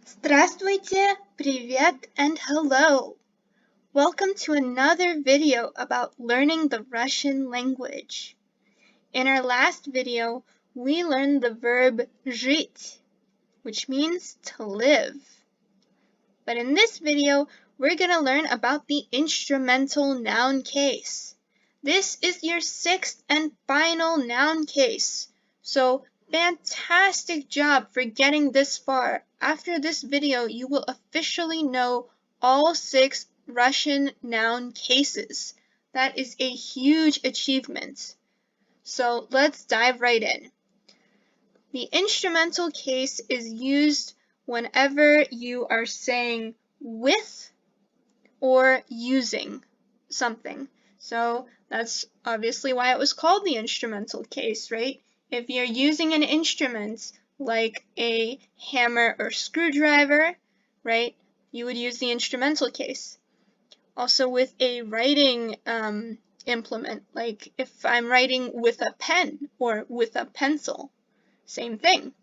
Здравствуйте, привет, and hello. Welcome to another video about learning the Russian language. In our last video, we learned the verb жить, which means to live. But in this video, we're going to learn about the instrumental noun case. This is your sixth and final noun case. So fantastic job for getting this far. After this video, you will officially know all 6 Russian noun cases. That is a huge achievement. So let's dive right in. The instrumental case is used whenever you are saying with or using something. So that's obviously why it was called the instrumental case, right? If you're using an instrument like a hammer or screwdriver, right, you would use the instrumental case. Also with a writing implement, like if I'm writing with a pen or with a pencil, same thing.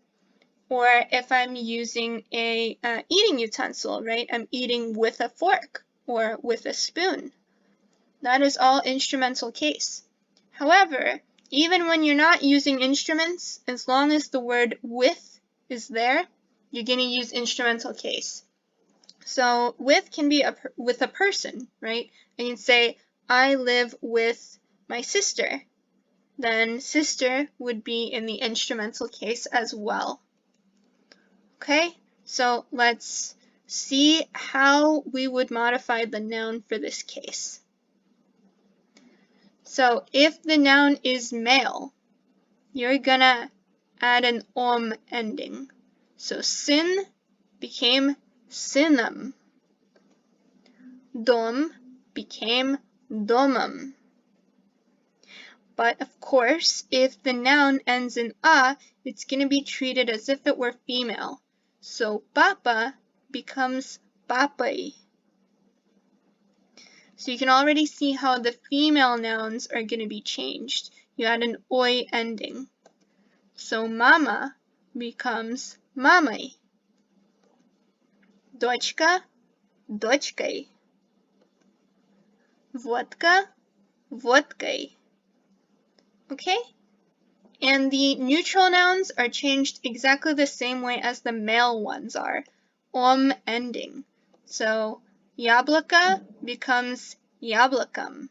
Or if I'm using a eating utensil, right, I'm eating with a fork or with a spoon. That is all instrumental case. However, even when you're not using instruments, as long as the word with is there, you're going to use instrumental case. So with can be with a person, right? And you'd say, I live with my sister. Then sister would be in the instrumental case as well. Okay, so let's see how we would modify the noun for this case. So if the noun is male, you're gonna add an ending. So sin became synom. Dom became domum. But of course, if the noun ends in a, it's gonna be treated as if it were female. So papa becomes papai. So you can already see how the female nouns are going to be changed. You add an oi ending. So mama becomes mamai. Дочка, дочкой. Vodka, vodkой. Okay? And the neutral nouns are changed exactly the same way as the male ones are. Ending. So яблоко becomes яблоком.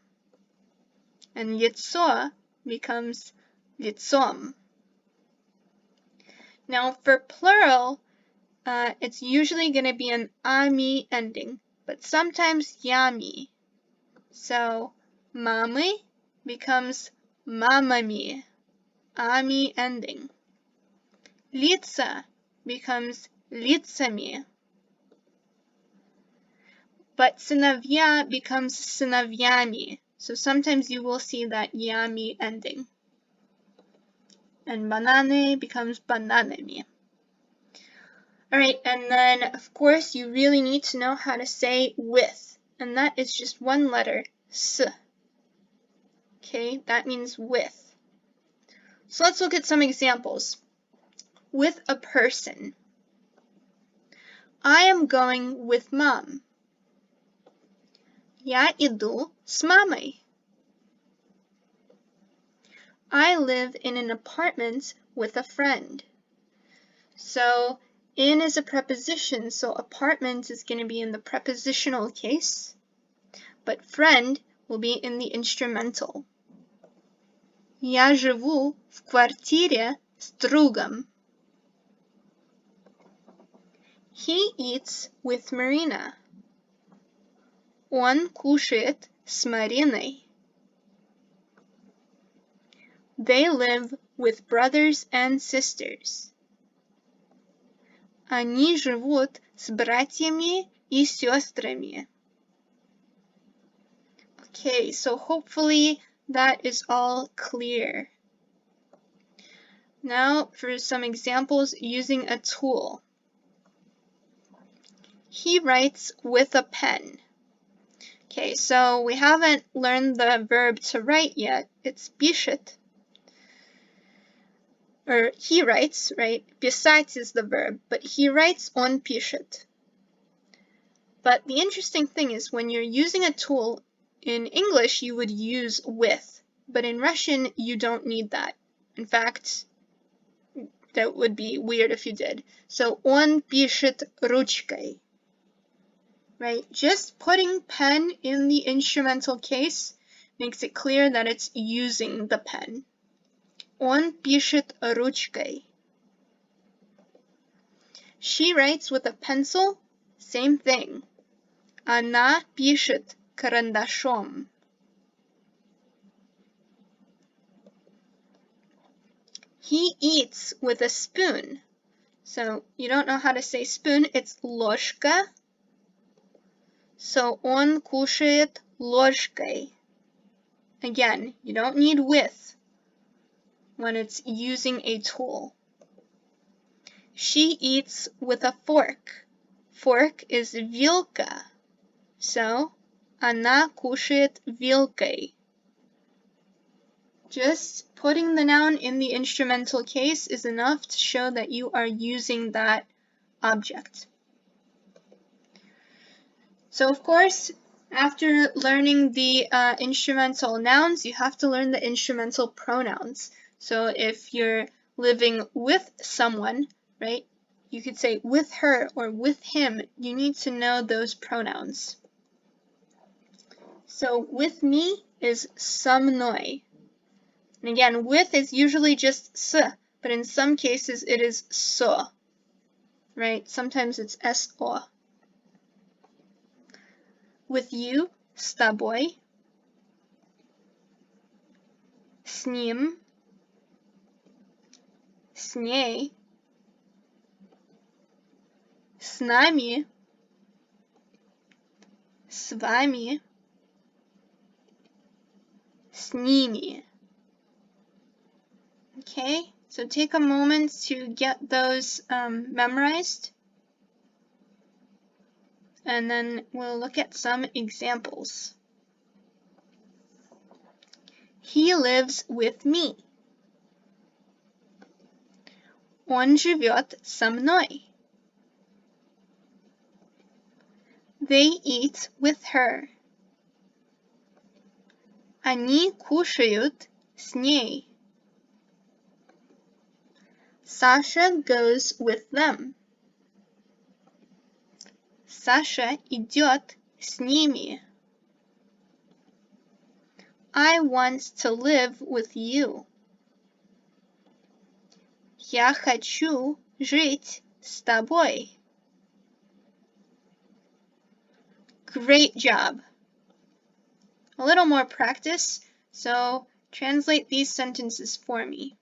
And лицо becomes лицом. Now for plural, it's usually going to be an ami ending, but sometimes yami. So мамы becomes мамами, ami ending. Лица becomes лицами. But сыновья becomes сыновьями. So sometimes you will see that yami ending. And banane becomes bananami. Alright, and then of course you really need to know how to say with. And that is just one letter, s. Okay, that means with. So let's look at some examples. With a person. I am going with mom. Я иду с мамой. I live in an apartment with a friend. So in is a preposition, so apartment is going to be in the prepositional case, but friend will be in the instrumental. Я живу в квартире с другом. He eats with Marina. Он кушает с Мариной. They live with brothers and sisters. Они живут с братьями и сестрами. Okay, so hopefully that is all clear. Now for some examples using a tool. He writes with a pen. Okay, so we haven't learned the verb to write yet. It's пишет. or he writes, right? Писать is the verb, but he writes, он пишет. But the interesting thing is when you're using a tool, in English you would use with, but in Russian you don't need that. In fact, that would be weird if you did. So он пишет ручкой, right? Just putting pen in the instrumental case makes it clear that it's using the pen. Он пишет ручкой. She writes with a pencil, same thing. Она пишет карандашом. He eats with a spoon. So you don't know how to say spoon, it's ложка. So он кушает ложкой. Again, you don't need with when it's using a tool. She eats with a fork. Fork is вилка. So, она кушает вилкой. Just putting the noun in the instrumental case is enough to show that you are using that object. So, of course, after learning the instrumental nouns, you have to learn the instrumental pronouns. So if you're living with someone, right, you could say with her or with him, you need to know those pronouns. So with me is со мной. And again, with is usually just с, but in some cases it is со, right? Sometimes it's SO. With you, с тобой. С ним, с ней. С нами, с вами, с ними. Okay, so take a moment to get those memorized, and then we'll look at some examples. He lives with me. Он живет со мной. They eat with her. Они кушают с ней. Sasha goes with them. Sasha идет с ними. I want to live with you. Я хочу жить с тобой. Great job. A little more practice, so translate these sentences for me.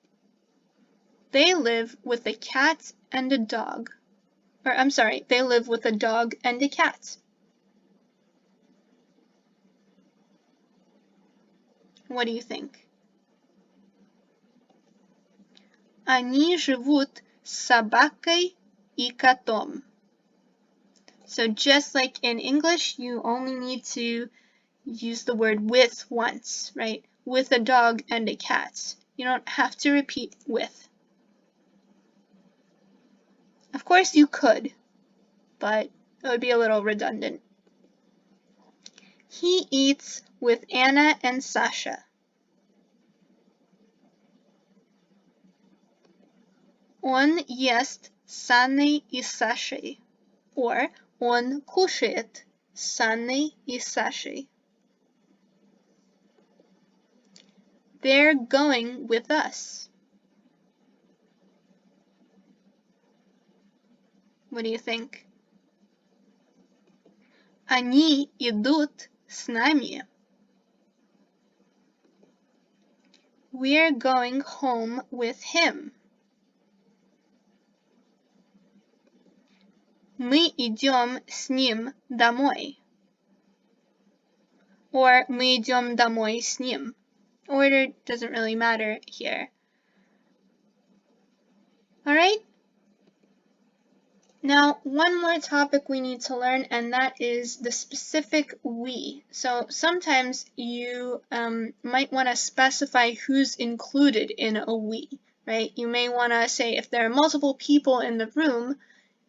They live with a cat and a dog. Or, I'm sorry, they live with a dog and a cat. What do you think? Они живут с собакой и котом. So just like in English, you only need to use the word with once, right? With a dog and a cat. You don't have to repeat with. Of course you could, but it would be a little redundant. He eats with Anna and Sasha. Он ест с Анной и Сашей. Or он кушает с Анной и Сашей. They're going with us. What do you think? Они идут с нами. We're going home with him. Мы идем с ним домой. Or мы идем домой с ним. Order doesn't really matter here. Alright? Now, one more topic we need to learn, and that is the specific we. So sometimes you might want to specify who's included in a we. right? You may want to say if there are multiple people in the room,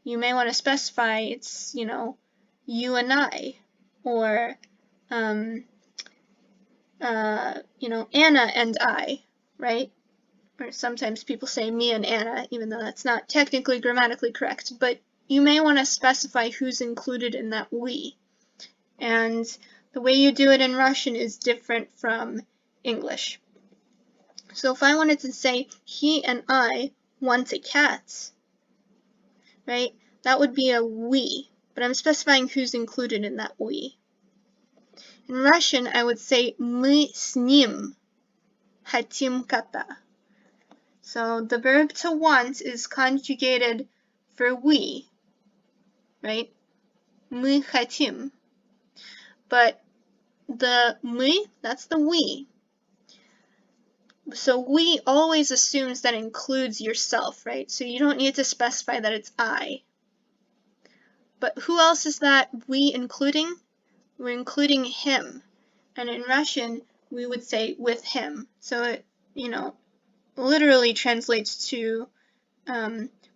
you may want to specify it's, you and I, or, Anna and I, right? Or sometimes people say me and Anna, even though that's not technically grammatically correct, but you may want to specify who's included in that we. And the way you do it in Russian is different from English. So if I wanted to say he and I want a cat, right, that would be a we, but I'm specifying who's included in that we. In Russian, I would say мы с ним хотим кота. So the verb to want is conjugated for we, right? Мы хотим. But the мы, that's the we. So we always assumes that includes yourself, right? So you don't need to specify that it's I. But who else is that we including? We're including him. And in Russian, we would say with him. So it, literally translates to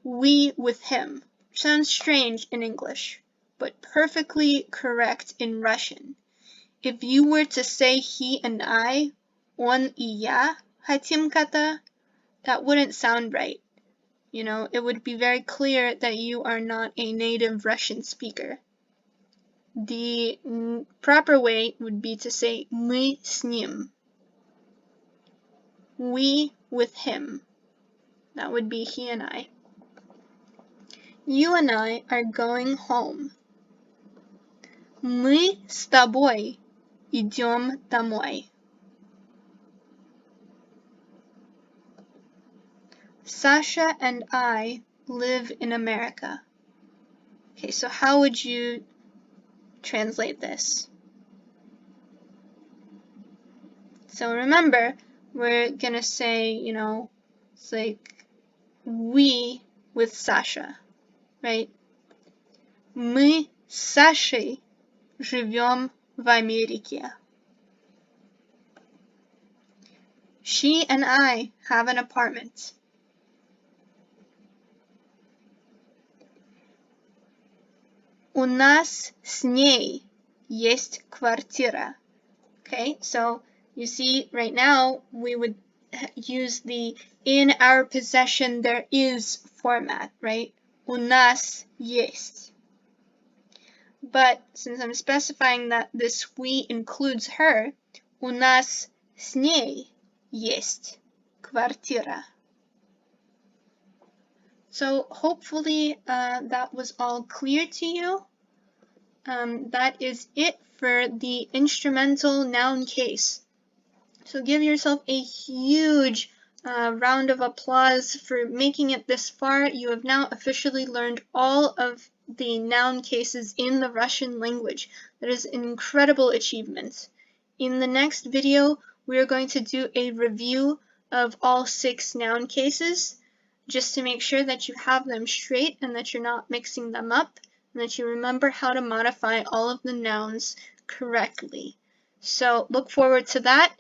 we with him. Sounds strange in English, but perfectly correct in Russian. If you were to say he and I, он и я хотим кота, that wouldn't sound right. It would be very clear that you are not a native Russian speaker. The proper way would be to say мы с ним. We with him. That would be he and I. You and I are going home. Мы с тобой идем домой. Sasha and I live in America. Okay, so how would you translate this? So remember, we're gonna say, it's like we with Sasha, right? Мы с Сашей живем в Америке. She and I have an apartment. У нас с ней есть квартира. Okay, so you see right now we would use the in our possession there is format, right? У нас есть. But since I'm specifying that this we includes her, у нас с ней есть квартира. So hopefully that was all clear to you. That is it for the instrumental noun case. So give yourself a huge round of applause for making it this far. You have now officially learned all of the noun cases in the Russian language. That is an incredible achievement. In the next video, we are going to do a review of all 6 noun cases, just to make sure that you have them straight and that you're not mixing them up, and that you remember how to modify all of the nouns correctly. So look forward to that.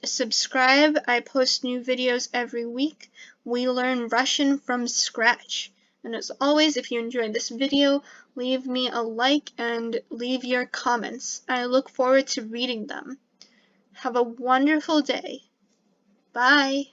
Subscribe. I post new videos every week. We learn Russian from scratch. And as always, if you enjoyed this video, leave me a like and leave your comments. I look forward to reading them. Have a wonderful day. Bye.